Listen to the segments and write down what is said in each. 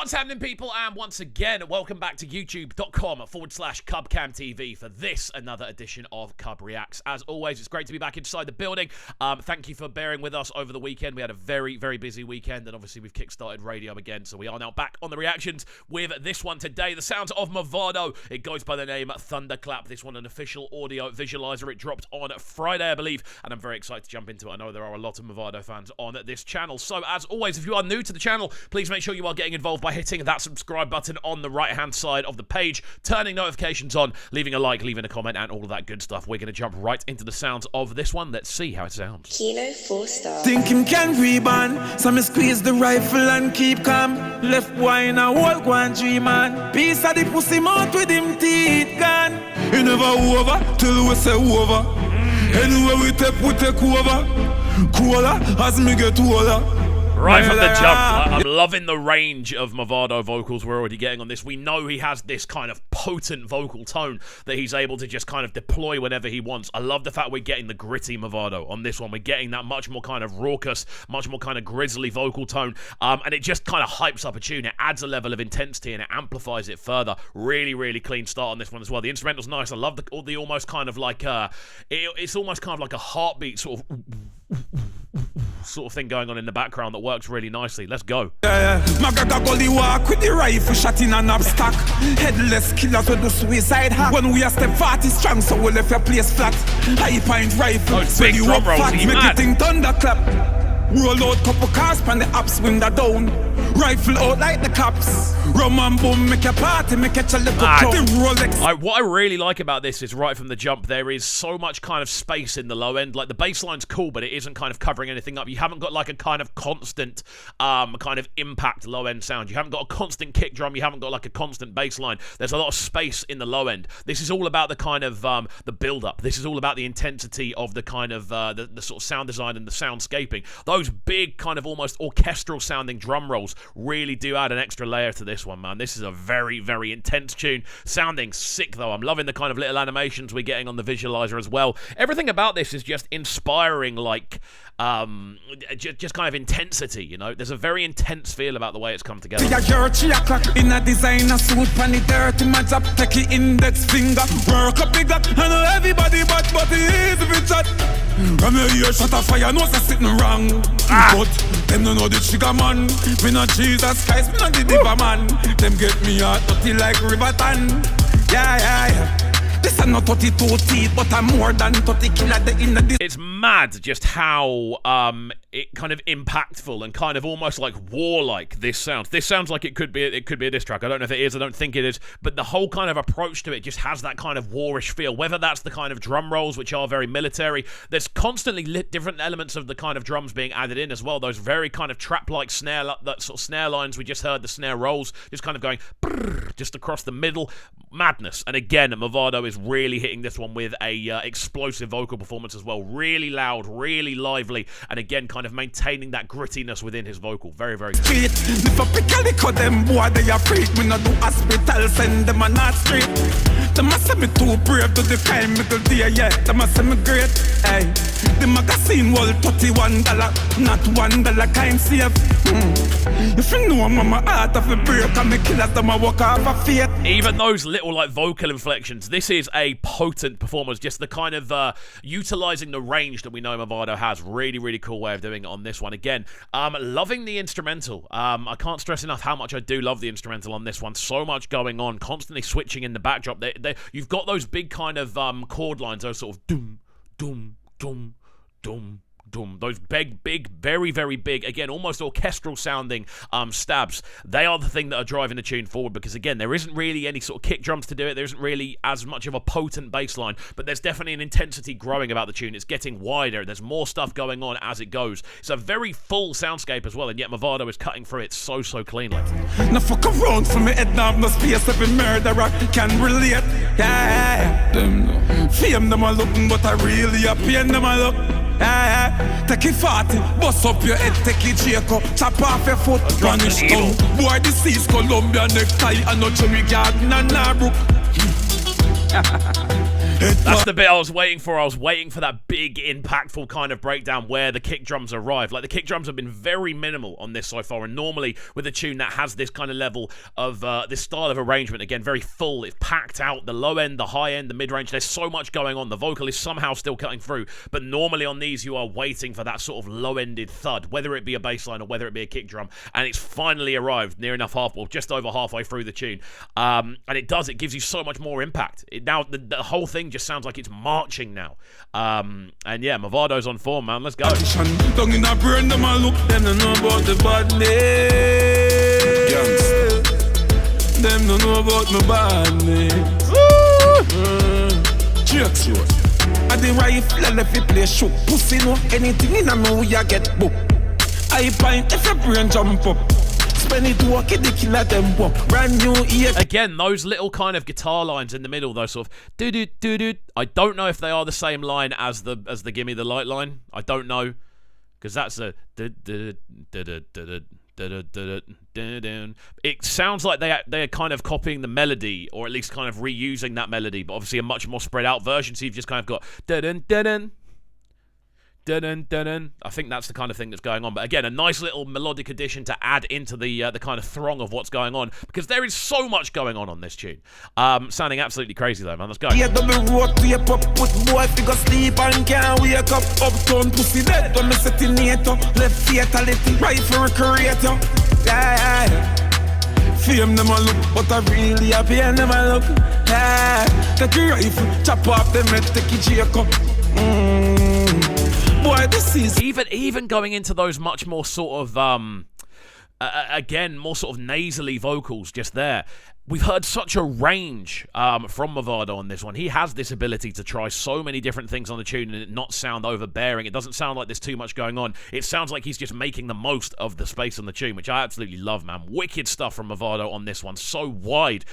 What's happening, people? And once again, welcome back to youtube.com/CubCamTV for this, another edition of Cub Reacts. As always, it's great to be back inside the building. Thank you for bearing with us over the weekend. We had a very, very busy weekend, and obviously we've kickstarted radio again, so we are now back on the reactions with this one today. The sounds of Mavado. It goes by the name Thunderclap. This one, an official audio visualizer. It dropped on Friday, I believe, and I'm very excited to jump into it. I know there are a lot of Mavado fans on this channel. So, as always, if you are new to the channel, please make sure you are getting involved by hitting that subscribe button on the right-hand side of the page, turning notifications on, leaving a like, leaving a comment, and all of that good stuff. We're going to jump right into the sounds of this one. Let's see how it sounds. Kilo 4-star. Think him can rebound, so me squeeze the rifle and keep calm. Left wine a whole one dream man. Piece of the pussy mouth with him teeth gone. You never over till we say over. Anywhere we take over. Cooler as me get older. Right from the jump, I'm loving the range of Mavado vocals we're already getting on this. We know he has this kind of potent vocal tone that he's able to just kind of deploy whenever he wants. I love the fact we're getting the gritty Mavado on this one. We're getting that much more kind of raucous, much more kind of grisly vocal tone, and it just kind of hypes up a tune. It adds a level of intensity and it amplifies it further. Really, really clean start on this one as well. The instrumental's nice. I love the almost kind of like, it's almost kind of like a heartbeat sort of thing going on in the background that works really nicely. Let's go. Magaga gully walk with the rifle shot in an obstacle. Headless killers with the suicide hack. When we are step 40 strong, so we left your place flat. High point rifle, those big drum rolls, make it think thunderclap. Roll out couple cars, pan the ups, window down. Rifle out like the cops. Rum and boom, make a party, make a little Rolex. What I really like about this is right from the jump, there is so much kind of space in the low end. Like the bass line's cool, but it isn't kind of covering anything up. You haven't got like a kind of constant kind of impact low end sound. You haven't got a constant kick drum. You haven't got like a constant bass line. There's a lot of space in the low end. This is all about the kind of the build up. This is all about the intensity of the kind of the sort of sound design and the soundscaping. Those big kind of almost orchestral sounding drum rolls really do add an extra layer to this one, man. This is a very, very intense tune. Sounding sick, though. I'm loving the kind of little animations we're getting on the visualizer as well. Everything about this is just inspiring, like, just kind of intensity, you know? There's a very intense feel about the way it's come together. In a designer suit, panny dirty, my job, take it index finger. Work up big up, I know everybody, but it is a bit shot. I'm here, shut a fire, no, so sitting wrong. But them don't know the trigger man. Me not Jesus Christ, me not the diva man. Them get me out dirty like Riverton. Yeah. This is not 32 teeth, but I'm more than 30 killer in the. It's mad just how it kind of impactful and kind of almost like warlike this sounds. This sounds like it could be a diss track. I don't know if it is. I don't think it is. But the whole kind of approach to it just has that kind of warish feel. Whether that's the kind of drum rolls, which are very military. There's constantly different elements of the kind of drums being added in as well. Those very kind of trap-like snare, that sort of snare lines we just heard. The snare rolls just kind of going just across the middle. Madness. And again, Mavado is really hitting this one with a explosive vocal performance as well. Really loud, really lively, and again, kind of maintaining that grittiness within his vocal. Very, very good. Them boy, they are freak. Me not do hospital, send them a not street. Them must say me too brave to the crime, me go there, yeah. Them must say me great, hey. The magazine worth $31, not $1 kind save. If you know mama heart of a break, and me killers them a walk off a faith. Even those little like vocal inflections, this is a potent performance. Just the kind of utilizing the range that we know Mavado has. Really, really cool way of doing it on this one. Again, loving the instrumental. I can't stress enough how much I do love the instrumental on this one. So much going on, constantly switching in the backdrop. You've got those big kind of chord lines, those sort of doom, doom, doom, doom, doom. Those big, very, very big, again, almost orchestral sounding stabs. They are the thing that are driving the tune forward because, again, there isn't really any sort of kick drums to do it. There isn't really as much of a potent bass line, but there's definitely an intensity growing about the tune. It's getting wider. There's more stuff going on as it goes. It's a very full soundscape as well, and yet Mavado is cutting through it so cleanly. Now fuck around for me head now, no space every murderer can relate. Yeah. Them no. Fame them a looking, but I really a pain them a look. Take it 40, bust up your head, take it Jacob, chop off your foot, vanish tongue. Boy, this is Colombia necktie, and no cherry garden and Narbrook. That's the bit I was waiting for. I was waiting for that big, impactful kind of breakdown where the kick drums arrive. Like, the kick drums have been very minimal on this so far, and normally with a tune that has this kind of level of, this style of arrangement, again, very full, it's packed out, the low end, the high end, the mid-range, there's so much going on. The vocal is somehow still cutting through, but normally on these you are waiting for that sort of low-ended thud, whether it be a bass line or whether it be a kick drum, and it's finally arrived near enough just over halfway through the tune, and it gives you so much more impact. Now the whole thing just sounds like it's marching now, and yeah, Mavado's on form, man. Let's go. Tongue in a brain, them a look, them don't know about the badness. Them don't know about my badness. Trickstar. I the rifle, I left it play shook. Pussy no anything in a me we a get book. I find if your brain jump up. Brand new ear. Again, those little kind of guitar lines in the middle, those sort of do-do-do-do. I don't know if they are the same line as the Gimme the Light line. I don't know, because that's a it sounds like they're kind of copying the melody, or at least kind of reusing that melody, but obviously a much more spread out version. So you've just kind of got dun-dun-dun-dun. I think that's the kind of thing that's going on. But again, a nice little melodic addition to add into the kind of throng of what's going on, because there is so much going on this tune. Sounding absolutely crazy though, man. Let's go. Yeah, double road to your pop, put boy figure sleep and can't wake up. Uptown pussy dead when me setting it up. Left fatality, right for a creator. Yeah. Fame them a look, but I really happy and them a look. Yeah. Take your rifle, chop off them head, take your cheek up. Boy, this is even going into those much more sort of again, more sort of nasally vocals just there. We've heard such a range from Mavado on this one. He has this ability to try so many different things on the tune and it not sound overbearing. It doesn't sound like there's too much going on. It sounds like he's just making the most of the space on the tune, which I absolutely love, man. Wicked stuff from Mavado on this one. So wide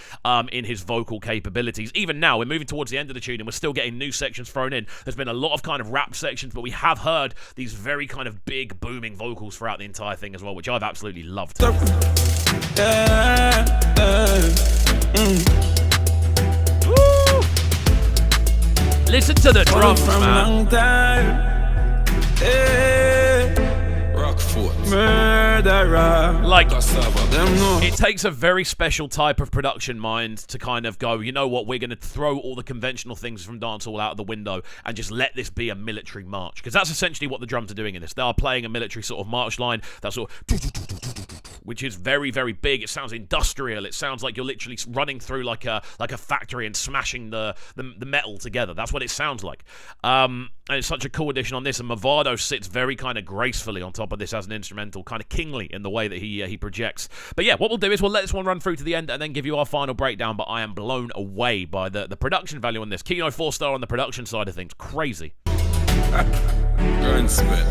in his vocal capabilities. Even now, we're moving towards the end of the tune and we're still getting new sections thrown in. There's been a lot of kind of rap sections, but we have heard these very kind of big, booming vocals throughout the entire thing as well, which I've absolutely loved. Listen to the drums, man. Murderer. Like, it takes a very special type of production mind to kind of go, you know what, we're going to throw all the conventional things from dancehall out of the window and just let this be a military march. Because that's essentially what the drums are doing in this. They are playing a military sort of march line, that sort of, which is very, very big. It sounds industrial. It sounds like you're literally running through like a factory and smashing the metal together. That's what it sounds like. And it's such a cool addition on this, and Mavado sits very kind of gracefully on top of this as an instrumental, kind of kingly in the way that he projects. But yeah, what we'll do is we'll let this one run through to the end and then give you our final breakdown, but I am blown away by the production value on this. Kino 4-star on the production side of things. Crazy. Burn spit.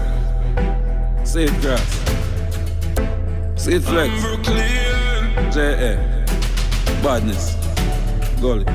See it grass. See it flex. J.A. Badness. Gully.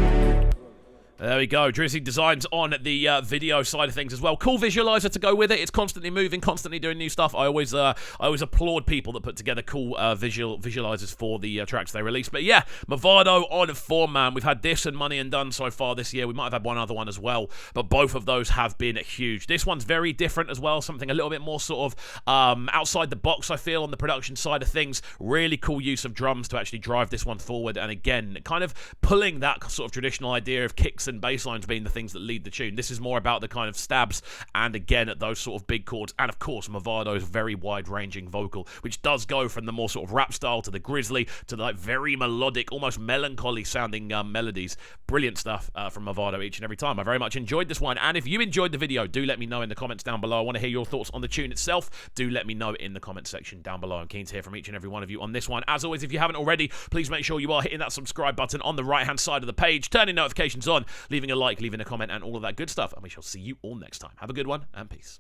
There we go. Drizzy Designs on the video side of things as well. Cool visualizer to go with it. It's constantly moving, constantly doing new stuff. I always applaud people that put together cool visualizers for the tracks they release. But yeah, Mavado on form, man. We've had this and Money and Done so far this year. We might have had one other one as well, but both of those have been huge. This one's very different as well. Something a little bit more sort of outside the box, I feel, on the production side of things. Really cool use of drums to actually drive this one forward. And again, kind of pulling that sort of traditional idea of kicks and bass lines being the things that lead the tune. This is more about the kind of stabs and again at those sort of big chords, and of course Mavado's very wide-ranging vocal, which does go from the more sort of rap style to the grizzly to the like very melodic, almost melancholy sounding melodies. Brilliant stuff from Mavado each and every time. I very much enjoyed this one, and if you enjoyed the video, do let me know in the comments down below. I want to hear your thoughts on the tune itself. Do let me know in the comment section down below. I'm keen to hear from each and every one of you on this one. As always, if you haven't already, please make sure you are hitting that subscribe button on the right hand side of the page, turning notifications on, leaving a like, leaving a comment, and all of that good stuff. And we shall see you all next time. Have a good one, and peace.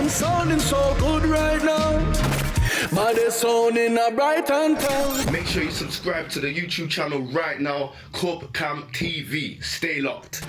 Sounding so good right now. But they're sounding a bright and town. Make sure you subscribe to the YouTube channel right now, CubCamTV. Stay locked.